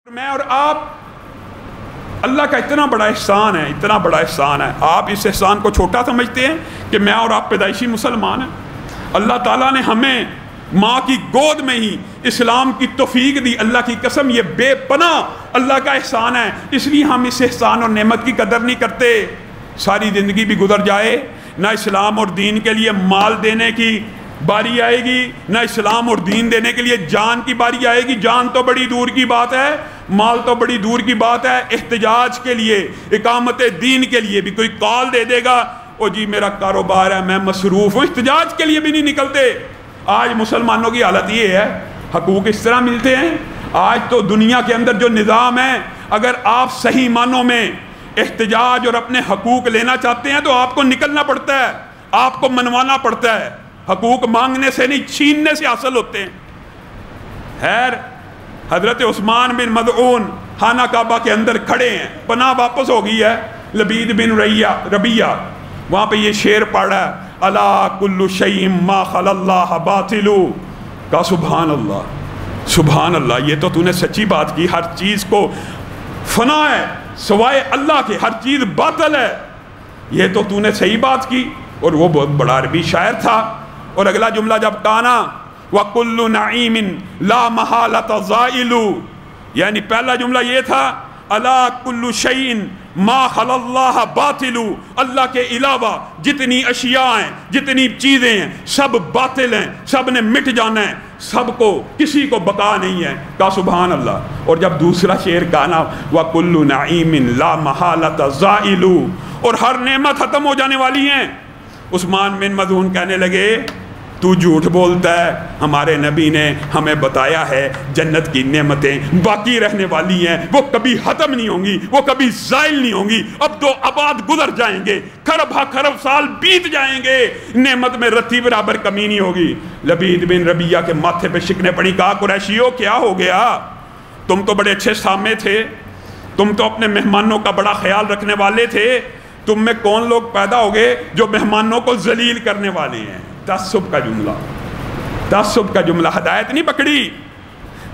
میں اور آپ، اللہ کا اتنا بڑا احسان ہے، اتنا بڑا احسان ہے، آپ اس احسان کو چھوٹا سمجھتے ہیں کہ میں اور آپ پیدائشی مسلمان ہیں؟ اللہ تعالیٰ نے ہمیں ماں کی گود میں ہی اسلام کی توفیق دی، اللہ کی قسم یہ بے پناہ اللہ کا احسان ہے، اس لیے ہم اس احسان اور نعمت کی قدر نہیں کرتے۔ ساری زندگی بھی گزر جائے، نہ اسلام اور دین کے لیے مال دینے کی باری آئے گی، نہ اسلام اور دین دینے کے لیے جان کی باری آئے گی۔ جان تو بڑی دور کی بات ہے، مال تو بڑی دور کی بات ہے۔ احتجاج کے لیے، اقامت دین کے لیے بھی کوئی کال دے دے گا، او جی میرا کاروبار ہے، میں مصروف ہوں، احتجاج کے لیے بھی نہیں نکلتے۔ آج مسلمانوں کی حالت یہ ہے، حقوق اس طرح ملتے ہیں۔ آج تو دنیا کے اندر جو نظام ہے، اگر آپ صحیح معنوں میں احتجاج اور اپنے حقوق لینا چاہتے ہیں تو آپ کو نکلنا پڑتا ہے، آپ کو منوانا پڑتا ہے۔ حقوق مانگنے سے نہیں، چھیننے سے حاصل ہوتے ہیں۔ خیر، حضرت عثمان بن مظعون خانہ کعبہ کے اندر کھڑے ہیں، پناہ واپس ہو گئی ہے۔ لبید بن ربیہ وہاں پہ یہ شعر پڑھ رہا ہے، الا کل شیء ما خلا اللہ باطل، کہا سبحان اللہ، سبحان اللہ، یہ تو نے سچی بات کی، ہر چیز کو فنا ہے سوائے اللہ کے، ہر چیز باطل ہے، یہ تو نے صحیح بات کی۔ اور وہ بہت بڑا عربی شاعر تھا۔ اور اگلا جملہ جب کہا نا وَكُلُّ نَعِيمٍ لَا مَحَالَةَ زَائِلُ، یعنی پہلا جملہ یہ تھا اَلَا كُلُّ شَيْءٍ مَا خَلَا اللَّهَ بَاطِلُ، اللہ کے علاوہ جتنی اشیاء ہیں، جتنی چیزیں ہیں، سب باطل ہیں، سب نے مٹ جانا ہے، سب کو، کسی کو بقا نہیں ہے، کہا سبحان اللہ۔ اور جب دوسرا شعر کہا نا وَكُلُّ نَعِيمٍ لَا مَحَالَةَ زَائِلُ، اور ہر نعمت ختم ہو جانے والی ہیں، عثمان بن مظعون کہنے لگے تو جھوٹ بولتا ہے، ہمارے نبی نے ہمیں بتایا ہے جنت کی نعمتیں باقی رہنے والی ہیں، وہ کبھی ختم نہیں ہوں گی، وہ کبھی زائل نہیں ہوں گی، اب تو آباد گزر جائیں گے، خرب ہا خرب سال بیت جائیں گے، نعمت میں رتی برابر کمی نہیں ہوگی۔ لبید بن ربیہ کے ماتھے پہ شکنیں پڑی، کہا قریشیو کیا ہو گیا؟ تم تو بڑے اچھے سامنے تھے، تم تو اپنے مہمانوں کا بڑا خیال رکھنے والے تھے، تم میں کون لوگ پیدا ہو گئے جو مہمانوں کو ذلیل کرنے والے ہیں؟ تعصب کا جملہ، تعصب کا جملہ، ہدایت نہیں پکڑی،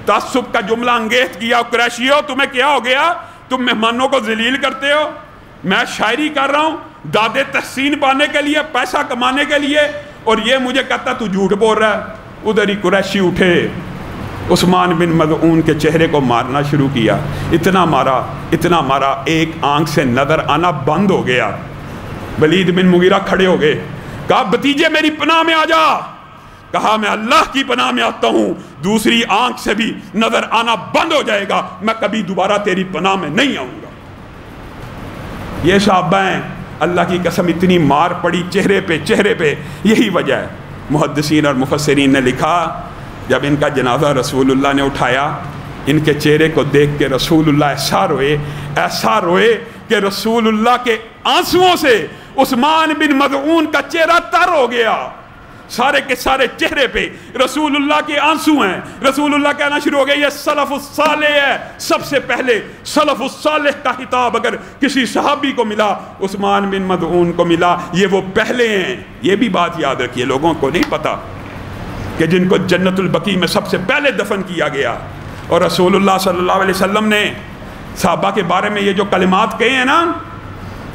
تعصب کا جملہ انگیخت کیا۔ قریشیو تمہیں کیا ہو گیا؟ تم مہمانوں کو ذلیل کرتے ہو؟ میں شاعری کر رہا ہوں داد تحسین پانے کے لیے، پیسہ کمانے کے لیے، اور یہ مجھے کہتا تو جھوٹ بول رہا ہے۔ ادھر ہی قریشی اٹھے، عثمان بن مظعون کے چہرے کو مارنا شروع کیا، اتنا مارا ایک آنکھ سے نظر آنا بند ہو گیا۔ ولید بن مغیرہ کھڑے ہو گئے، کہا بھتیجے میری پناہ میں آ جا، کہا میں اللہ کی پناہ میں آتا ہوں، دوسری آنکھ سے بھی نظر آنا بند ہو جائے گا، میں کبھی دوبارہ تیری پناہ میں نہیں آؤں گا۔ یہ صحابہ ہیں، اللہ کی قسم اتنی مار پڑی چہرے پہ، یہی وجہ ہے۔ محدثین اور مفسرین نے لکھا جب ان کا جنازہ رسول اللہ نے اٹھایا، ان کے چہرے کو دیکھ کے رسول اللہ ایسا روئے کہ رسول اللہ کے آنسوؤں سے عثمان بن مظعون کا چہرہ تر ہو گیا۔ سارے کے سارے چہرے پہ رسول اللہ کے آنسو ہیں۔ رسول اللہ کہنا شروع ہو گیا یہ سلف الصالح ہے، سب سے پہلے سلف الصالح کا خطاب اگر کسی صحابی کو ملا، عثمان بن مظعون کو ملا، یہ وہ پہلے ہیں۔ یہ بھی بات یاد رکھیے، لوگوں کو نہیں پتا کہ جن کو جنت البقیع میں سب سے پہلے دفن کیا گیا، اور رسول اللہ صلی اللہ علیہ وسلم نے صحابہ کے بارے میں یہ جو کلمات کہے ہیں نا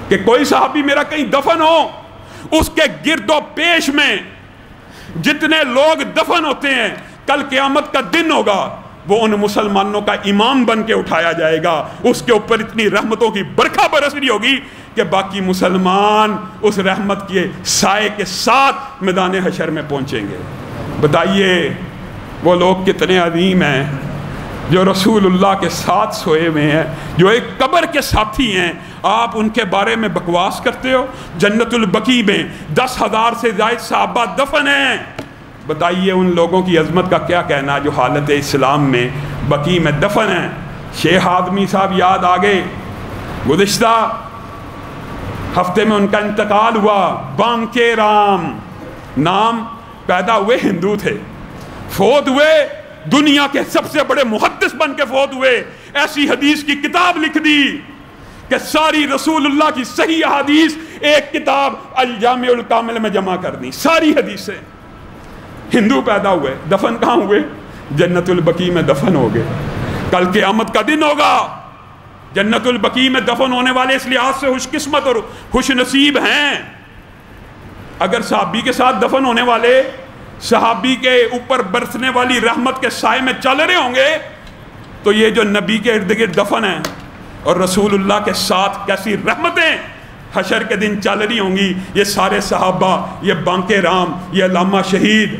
کہ کوئی صحابی میرا کہیں دفن ہو، اس کے گرد و پیش میں جتنے لوگ دفن ہوتے ہیں، کل قیامت کا دن ہوگا، وہ ان مسلمانوں کا امام بن کے اٹھایا جائے گا، اس کے اوپر اتنی رحمتوں کی برکھا برس رہی ہوگی کہ باقی مسلمان اس رحمت کے سائے کے ساتھ میدان حشر میں پہنچیں گے۔ بتائیے وہ لوگ کتنے عظیم ہیں جو رسول اللہ کے ساتھ سوئے ہوئے ہیں، جو ایک قبر کے ساتھی ہیں، آپ ان کے بارے میں بکواس کرتے ہو۔ جنت البقیع میں 10,000 سے زائد صحابہ دفن ہیں، بتائیے ان لوگوں کی عظمت کا کیا کہنا جو حالت اسلام میں بقیع میں دفن ہیں۔ شیخ آدمی صاحب یاد آگے، گزشتہ ہفتے میں ان کا انتقال ہوا، بانک رام نام، پیدا ہوئے ہندو تھے، فوت ہوئے دنیا کے سب سے بڑے محدث بن کے فوت ہوئے، ایسی حدیث کی کتاب لکھ دی کہ ساری رسول اللہ کی صحیح حدیث ایک کتاب الجامع الکامل میں جمع کر دی، ساری حدیثیں۔ ہندو پیدا ہوئے، دفن کہاں ہوئے؟ جنت البقیع میں دفن ہو گئے۔ کل قیامت کا دن ہوگا. جنت البقیع میں دفن ہونے والے اس لحاظ سے خوش قسمت اور خوش نصیب ہیں. اگر صحابی کے ساتھ دفن ہونے والے صحابی کے اوپر برسنے والی رحمت کے سائے میں چل رہے ہوں گے تو یہ جو نبی کے ارد گرد دفن ہیں اور رسول اللہ کے ساتھ کیسی رحمتیں حشر کے دن چل رہی ہوں گی. یہ سارے صحابہ، یہ بانک رام، یہ علامہ شہید،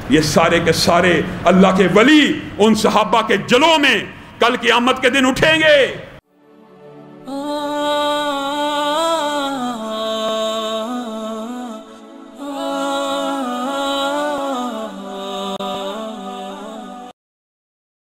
یہ سارے کے سارے اللہ کے ولی ان صحابہ کے جلوں میں کل قیامت کے دن اٹھیں گے.